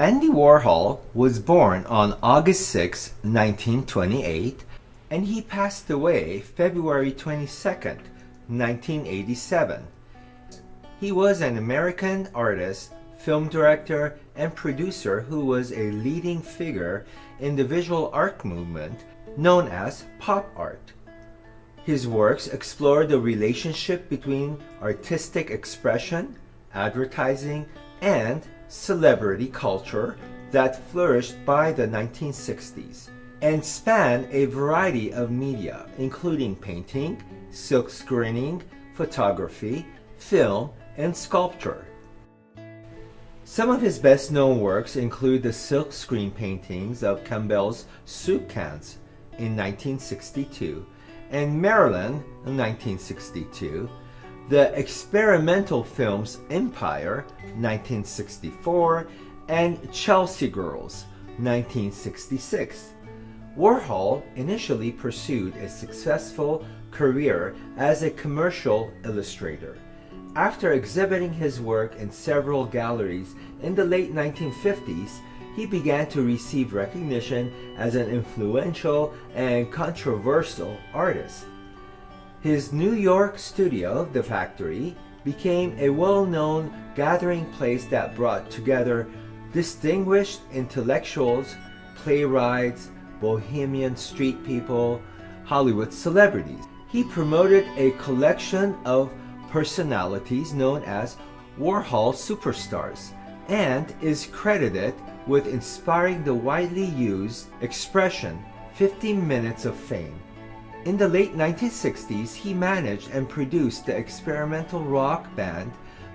Andy Warhol was born on August 6, 1928, and he passed away February 22, 1987. He was an American artist, film director, and producer who was a leading figure in the visual art movement known as pop art. His works explore the relationship between artistic expression, advertising, and celebrity culture that flourished by the 1960s and span a variety of media, including painting, silk screening, photography, film, and sculpture. Some of his best-known works include the silk screen paintings of Campbell's soup cans in 1962 and Maryland in 1962, the experimental films Empire, 1964, and Chelsea Girls, 1966. Warhol initially pursued a successful career as a commercial illustrator. After exhibiting his work in several galleries in the late 1950s, he began to receive recognition as an influential and controversial artist. His New York studio, The Factory, became a well-known gathering place that brought together distinguished intellectuals, playwrights, bohemian street people, Hollywood celebrities. He promoted a collection of personalities known as Warhol Superstars and is credited with inspiring the widely used expression 15 minutes of fame. In the late 1960s, he managed and produced the experimental rock band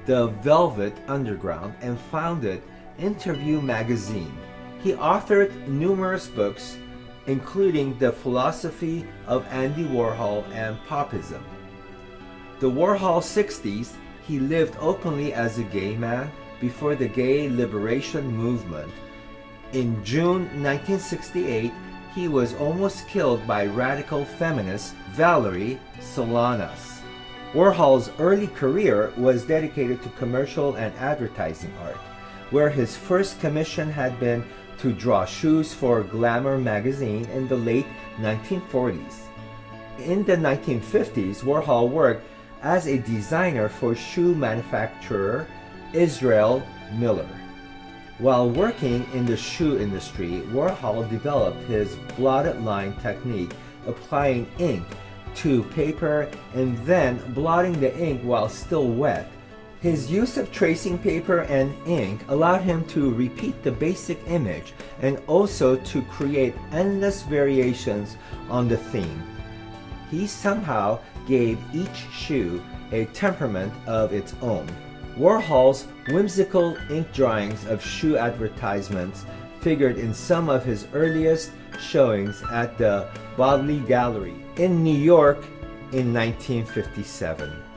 The Velvet Underground and founded Interview magazine. He authored numerous books, including The Philosophy of Andy Warhol and Popism. The Warhol 60s, he lived openly as a gay man before the gay liberation movement. In June 1968, he was almost killed by radical feminist Valerie Solanas. Warhol's early career was dedicated to commercial and advertising art, where his first commission had been to draw shoes for Glamour magazine in the late 1940s. In the 1950s, Warhol worked as a designer for shoe manufacturer Israel Miller. While working in the shoe industry, Warhol developed his blotted line technique, applying ink to paper and then blotting the ink while still wet. His use of tracing paper and ink allowed him to repeat the basic image and also to create endless variations on the theme. He somehow gave each shoe a temperament of its own. Warhol's whimsical ink drawings of shoe advertisements figured in some of his earliest showings at the Bodley Gallery in New York in 1957.